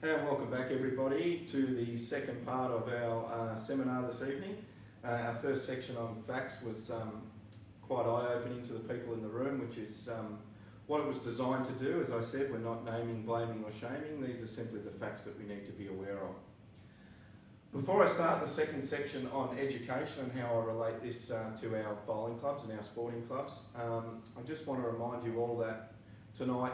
And welcome back everybody to the second part of our seminar this evening. Our first section on facts was quite eye-opening to the people in the room, which is what it was designed to do. As I said, we're not naming, blaming or shaming. These are simply the facts that we need to be aware of. Before I start the second section on education and how I relate this to our bowling clubs and our sporting clubs, I just want to remind you all that tonight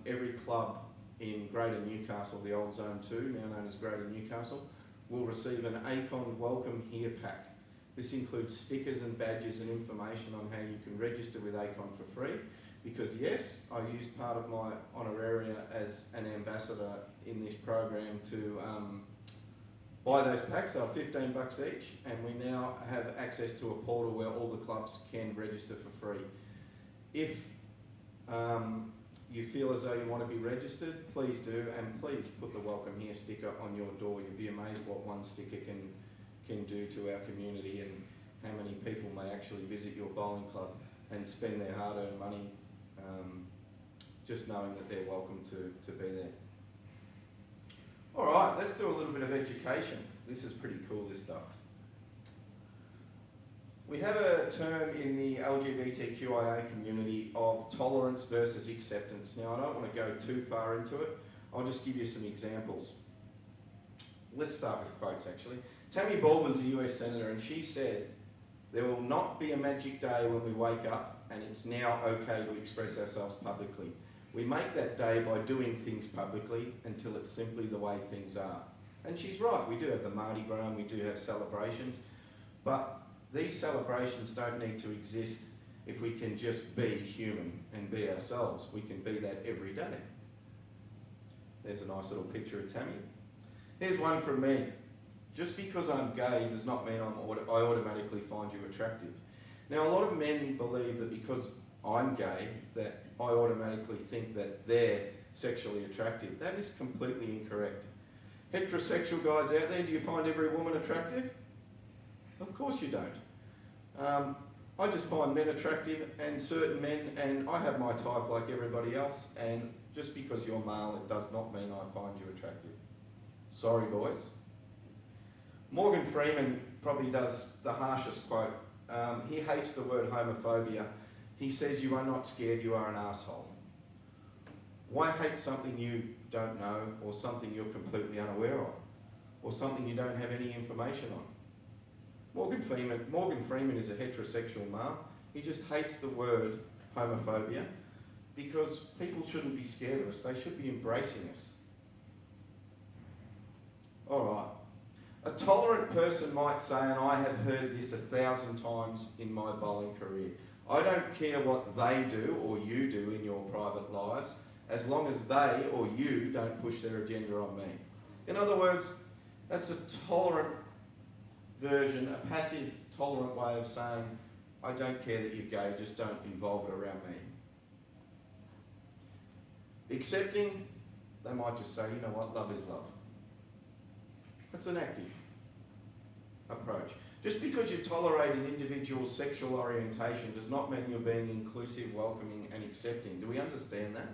every club in Greater Newcastle, the old Zone 2, now known as Greater Newcastle, will receive an ACON Welcome Here pack. This includes stickers and badges and information on how you can register with ACON for free, because yes, I used part of my honoraria as an ambassador in this program to buy those packs. They're $15 each, and we now have access to a portal where all the clubs can register for free. If you feel as though you want to be registered, please do, and please put the Welcome Here sticker on your door. You'll be amazed what one sticker can do to our community and how many people may actually visit your bowling club and spend their hard-earned money just knowing that they're welcome to be there. All right, let's do a little bit of education. This is pretty cool, this stuff. We have a term in the LGBTQIA community of tolerance versus acceptance. Now, I don't want to go too far into it. I'll just give you some examples. Let's start with quotes, actually. Tammy Baldwin's a US Senator, and she said, "There will not be a magic day when we wake up and it's now okay to express ourselves publicly. We make that day by doing things publicly until it's simply the way things are." And she's right. We do have the Mardi Gras and we do have celebrations, but these celebrations don't need to exist if we can just be human and be ourselves. We can be that every day. There's a nice little picture of Tammy. Here's one from me. Just because I'm gay does not mean I automatically find you attractive. Now, a lot of men believe that because I'm gay, that I automatically think that they're sexually attractive. That is completely incorrect. Heterosexual guys out there, do you find every woman attractive? Of course you don't. I just find men attractive and certain men, and I have my type like everybody else, and just because you're male, it does not mean I find you attractive. Sorry, boys. Morgan Freeman probably does the harshest quote. He hates the word homophobia. He says, "You are not scared, you are an asshole." Why hate something you don't know, or something you're completely unaware of, or something you don't have any information on? Morgan Freeman is a heterosexual male. He just hates the word homophobia because people shouldn't be scared of us. They should be embracing us. All right. A tolerant person might say, and I have heard this 1,000 times in my bowling career, "I don't care what they do or you do in your private lives, as long as they or you don't push their agenda on me." In other words, that's a tolerant version, a passive, tolerant way of saying, "I don't care that you're gay, just don't involve it around me." Accepting, they might just say, "You know what, love is love." That's an active approach. Just because you tolerate an individual's sexual orientation does not mean you're being inclusive, welcoming and accepting. Do we understand that?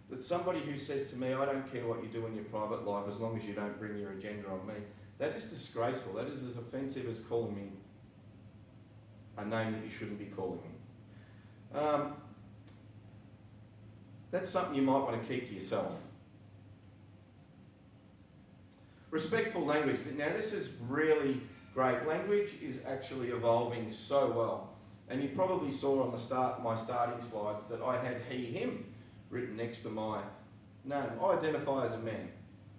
That somebody who says to me, "I don't care what you do in your private life as long as you don't bring your agenda on me," that is disgraceful. That is as offensive as calling me a name that you shouldn't be calling me. That's something you might want to keep to yourself. Respectful language. Now, this is really great. Language is actually evolving so well. And you probably saw on my starting slides that I had he, him written next to my name. I identify as a man.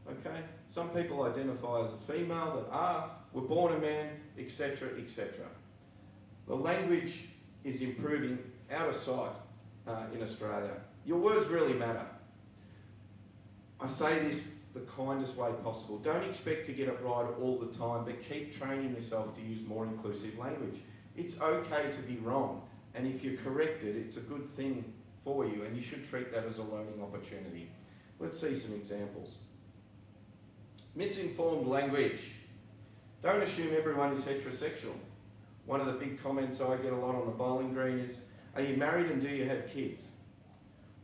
Okay? Some people identify as a female that were born a man, etc., etc. The language is improving out of sight in Australia. Your words really matter. I say this the kindest way possible. Don't expect to get it right all the time, but keep training yourself to use more inclusive language. It's okay to be wrong, and if you're corrected, it's a good thing for you, and you should treat that as a learning opportunity. Let's see some examples. Misinformed language. Don't assume everyone is heterosexual. One of the big comments I get a lot on the bowling green is, "Are you married and do you have kids?"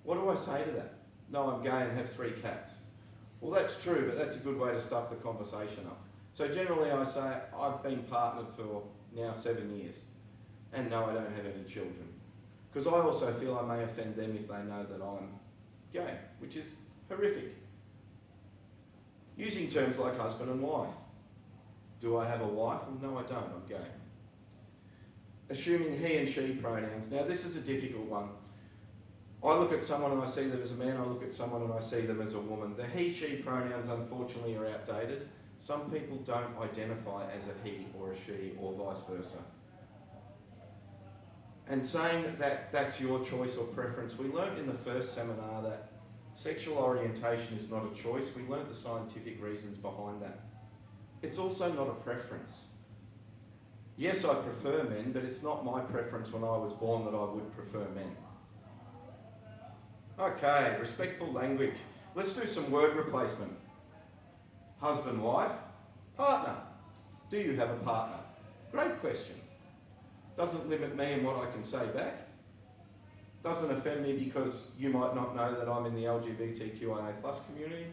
What do I say to that? "No, I'm gay and have 3 cats." Well, that's true, but that's a good way to stuff the conversation up. So generally I say, I've been partnered for now 7 years, and no, I don't have any children. Because I also feel I may offend them if they know that I'm gay, which is horrific. Using terms like husband and wife. Do I have a wife? Well, no, I don't, I'm gay. Assuming he and she pronouns. Now, this is a difficult one. I look at someone and I see them as a man, I look at someone and I see them as a woman. The he, she pronouns, unfortunately, are outdated. Some people don't identify as a he or a she or vice versa. And saying that that's your choice or preference, we learnt in the first seminar that sexual orientation is not a choice. We learnt the scientific reasons behind that. It's also not a preference. Yes, I prefer men, but it's not my preference when I was born that I would prefer men. Okay, respectful language. Let's do some word replacement. Husband, wife, partner. Do you have a partner? Great question. Doesn't limit me in what I can say back. Doesn't offend me because you might not know that I'm in the LGBTQIA+ community.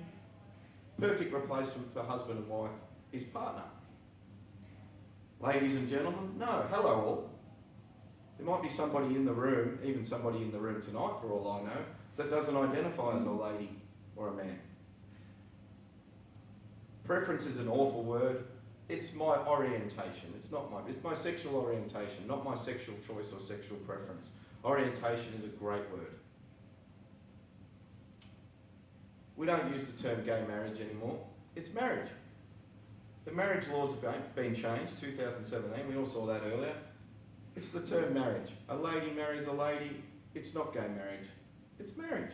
Perfect replacement for husband and wife is partner. Ladies and gentlemen, no, hello all. There might be somebody in the room, even somebody in the room tonight for all I know, that doesn't identify as a lady or a man. Preference is an awful word. It's my orientation. It's my sexual orientation, not my sexual choice or sexual preference. Orientation is a great word. We don't use the term gay marriage anymore. It's marriage. The marriage laws have been changed, 2017, we all saw that earlier. It's the term marriage. A lady marries a lady, it's not gay marriage, it's marriage.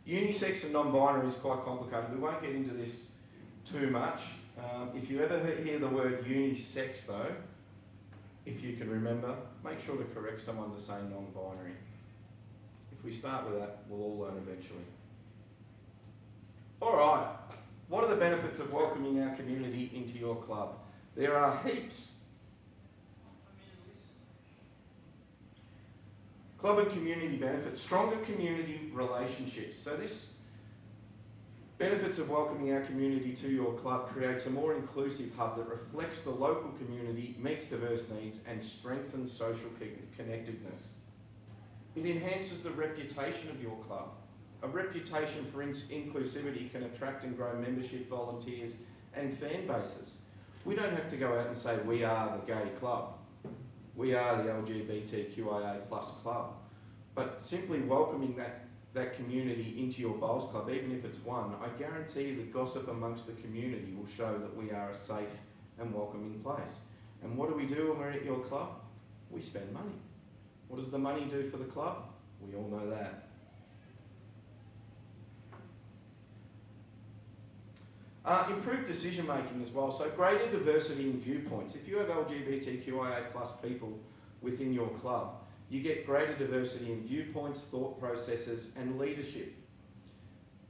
Unisex and non-binary is quite complicated. We won't get into this too much. If you ever hear the word unisex though, if you can remember, make sure to correct someone to say non-binary. If we start with that, we'll all learn eventually. All right, what are the benefits of welcoming our community into your club? There are heaps. Club and community benefits, stronger community relationships. So this benefits of welcoming our community to your club creates a more inclusive hub that reflects the local community, meets diverse needs and strengthens social connectedness. It enhances the reputation of your club. A reputation for inclusivity can attract and grow membership, volunteers and fan bases. We don't have to go out and say we are the gay club. We are the LGBTQIA+ club. But simply welcoming that community into your bowls club, even if it's one, I guarantee you the gossip amongst the community will show that we are a safe and welcoming place. And what do we do when we're at your club? We spend money. What does the money do for the club? We all know that. Improved decision making as well, so greater diversity in viewpoints. If you have LGBTQIA+ people within your club, you get greater diversity in viewpoints, thought processes and leadership.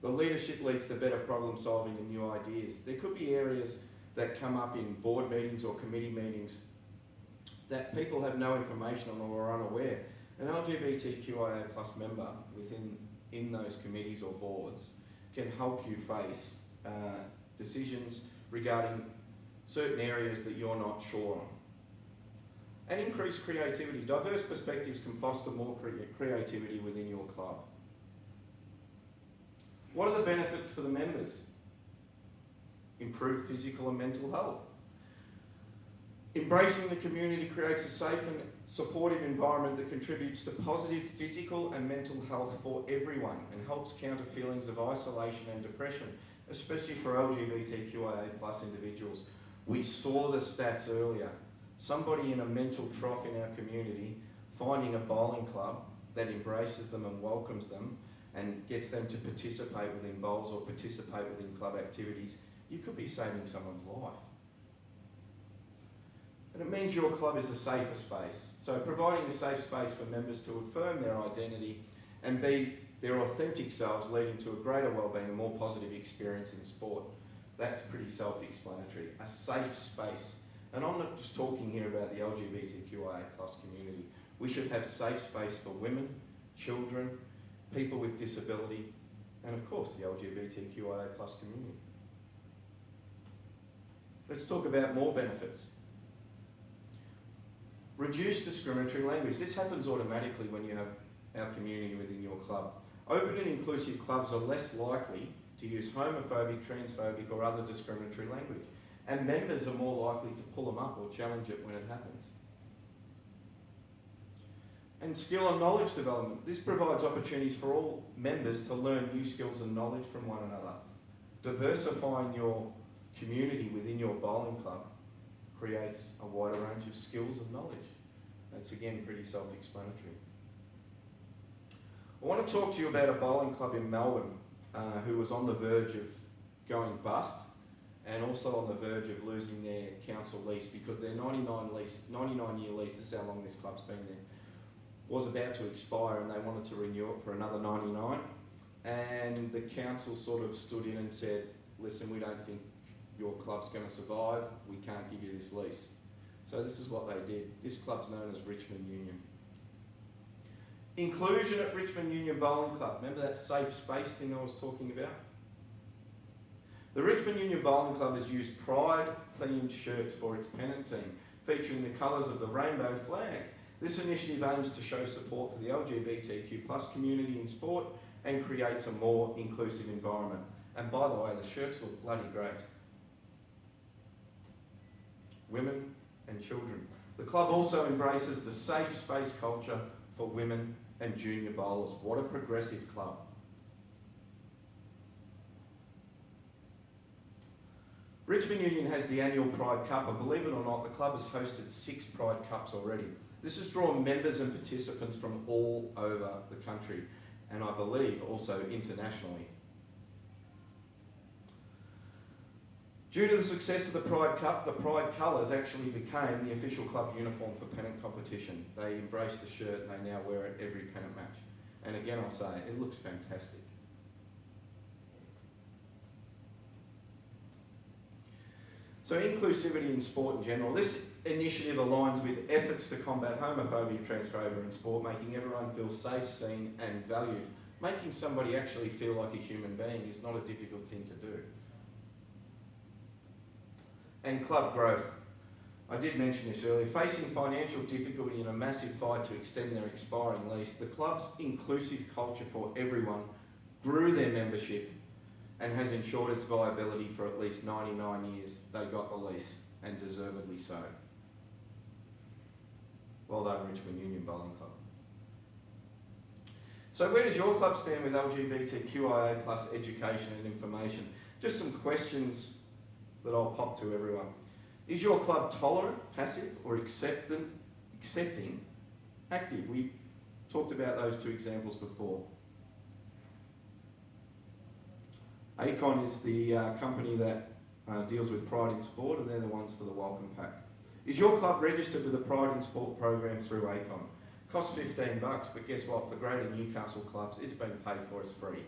The leadership leads to better problem solving and new ideas. There could be areas that come up in board meetings or committee meetings that people have no information on or are unaware. An LGBTQIA+ member in those committees or boards can help you face decisions regarding certain areas that you're not sure on. And increased creativity. Diverse perspectives can foster more creativity within your club. What are the benefits for the members? Improved physical and mental health. Embracing the community creates a safe and supportive environment that contributes to positive physical and mental health for everyone and helps counter feelings of isolation and depression, especially for LGBTQIA+ individuals. We saw the stats earlier. Somebody in a mental trough in our community finding a bowling club that embraces them and welcomes them and gets them to participate within bowls or participate within club activities, you could be saving someone's life. And it means your club is a safer space. So providing a safe space for members to affirm their identity and be their authentic selves, leading to a greater wellbeing and more positive experience in sport. That's pretty self-explanatory. A safe space. And I'm not just talking here about the LGBTQIA+ community. We should have safe space for women, children, people with disability, and of course the LGBTQIA plus community. Let's talk about more benefits. Reduce discriminatory language. This happens automatically when you have our community within your club. Open and inclusive clubs are less likely to use homophobic, transphobic or other discriminatory language, and members are more likely to pull them up or challenge it when it happens. And skill and knowledge development. This provides opportunities for all members to learn new skills and knowledge from one another. Diversifying your community within your bowling club creates a wider range of skills and knowledge. That's again pretty self-explanatory. I want to talk to you about a bowling club in Melbourne who was on the verge of going bust and also on the verge of losing their council lease because their 99-year lease, this is how long this club's been there, was about to expire and they wanted to renew it for another 99, and the council sort of stood in and said, listen, we don't think your club's going to survive, we can't give you this lease. So this is what they did. This club's known as Richmond Union. Inclusion at Richmond Union Bowling Club. Remember that safe space thing I was talking about? The Richmond Union Bowling Club has used Pride-themed shirts for its pennant team, featuring the colours of the rainbow flag. This initiative aims to show support for the LGBTQ+ community in sport and creates a more inclusive environment. And by the way, the shirts look bloody great. Women and children. The club also embraces the safe space culture for women and junior bowlers. What a progressive club. Richmond Union has the annual Pride Cup, and believe it or not, the club has hosted 6 Pride Cups already. This has drawn members and participants from all over the country, and I believe also internationally. Due to the success of the Pride Cup, the Pride colours actually became the official club uniform for pennant competition. They embraced the shirt and they now wear it every pennant match. And again, I'll say, it looks fantastic. So inclusivity in sport in general. This initiative aligns with efforts to combat homophobia, transphobia in sport, making everyone feel safe, seen and valued. Making somebody actually feel like a human being is not a difficult thing to do. And club growth. I did mention this earlier. Facing financial difficulty and a massive fight to extend their expiring lease, the club's inclusive culture for everyone grew their membership and has ensured its viability for at least 99 years. They got the lease, and deservedly so. Well done, Richmond Union Bowling Club. So where does your club stand with LGBTQIA plus education and information? Just some questions that I'll pop to everyone. Is your club tolerant, passive, or accepting, active? We talked about those 2 examples before. ACON is the company that deals with Pride in Sport, and they're the ones for the welcome pack. Is your club registered with the Pride in Sport program through ACON? Costs $15, but guess what? For Greater Newcastle clubs, it's been paid for, it's free.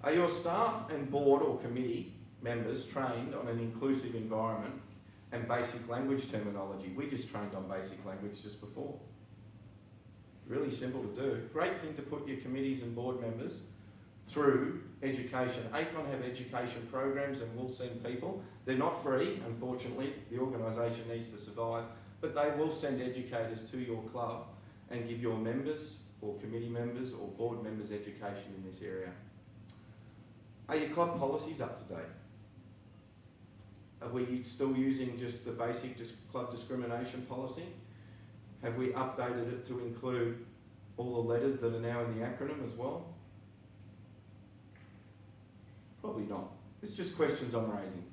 Are your staff and board or committee members trained on an inclusive environment and basic language terminology? We just trained on basic language just before. Really simple to do. Great thing to put your committees and board members through education. ACON have education programs and will send people. They're not free, unfortunately. The organisation needs to survive, but they will send educators to your club and give your members or committee members or board members education in this area. Are your club policies up to date? Are we still using just the basic club discrimination policy? Have we updated it to include all the letters that are now in the acronym as well? Probably not. It's just questions I'm raising.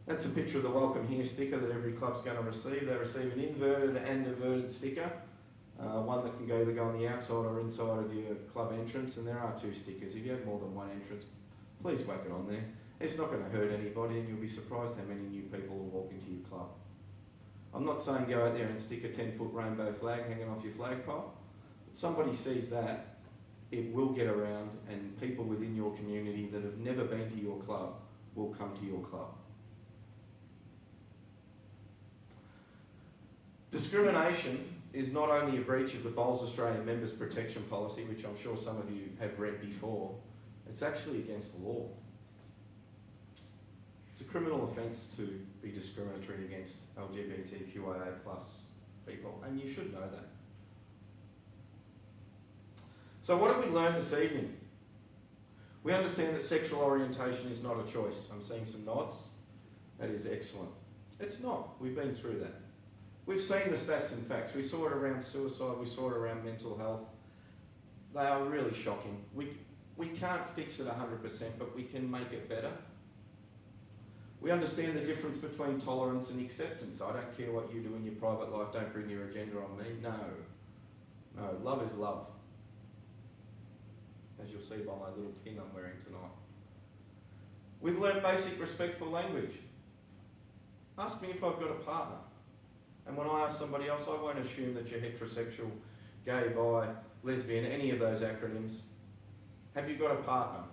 That's a picture of the Welcome Here sticker that every club's going to receive. They receive an inverted and inverted sticker, one that can either go on the outside or inside of your club entrance, and there are 2 stickers. If you have more than 1 entrance, please whack it on there. It's not going to hurt anybody, and you'll be surprised how many new people will walk into your club. I'm not saying go out there and stick a 10-foot rainbow flag hanging off your flagpole, but somebody sees that, it will get around, and people within your community that have never been to your club will come to your club. Discrimination is not only a breach of the Bowls Australian Members Protection Policy, which I'm sure some of you have read before, it's actually against the law. It's a criminal offence to be discriminatory against LGBTQIA plus people, and you should know that. So what have we learned this evening? We understand that sexual orientation is not a choice. I'm seeing some nods. That is excellent. It's not. We've been through that. We've seen the stats and facts. We saw it around suicide. We saw it around mental health. They are really shocking. We can't fix it 100%, but we can make it better. We understand the difference between tolerance and acceptance. I don't care what you do in your private life. Don't bring your agenda on me. No. Love is love. As you'll see by my little pin I'm wearing tonight. We've learned basic respectful language. Ask me if I've got a partner. And when I ask somebody else, I won't assume that you're heterosexual, gay, bi, lesbian, any of those acronyms. Have you got a partner?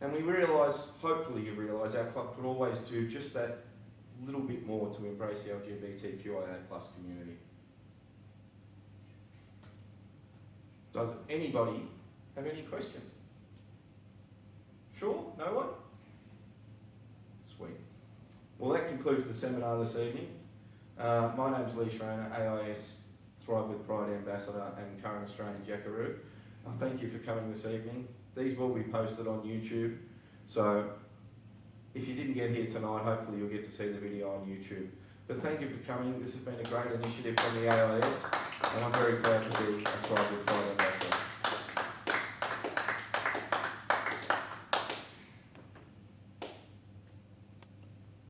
And we realise, hopefully you realise, our club could always do just that little bit more to embrace the LGBTQIA plus community. Does anybody have any questions? Sure? No one? Sweet. Well, that concludes the seminar this evening. My name's Schraner, AIS Thrive with Pride Ambassador and current Australian Jackaroo. Thank you for coming this evening. These will be posted on YouTube, so if you didn't get here tonight, hopefully you'll get to see the video on YouTube. But thank you for coming. This has been a great initiative from the AIS, and I'm very proud to be a Thrive with Pride Ambassador.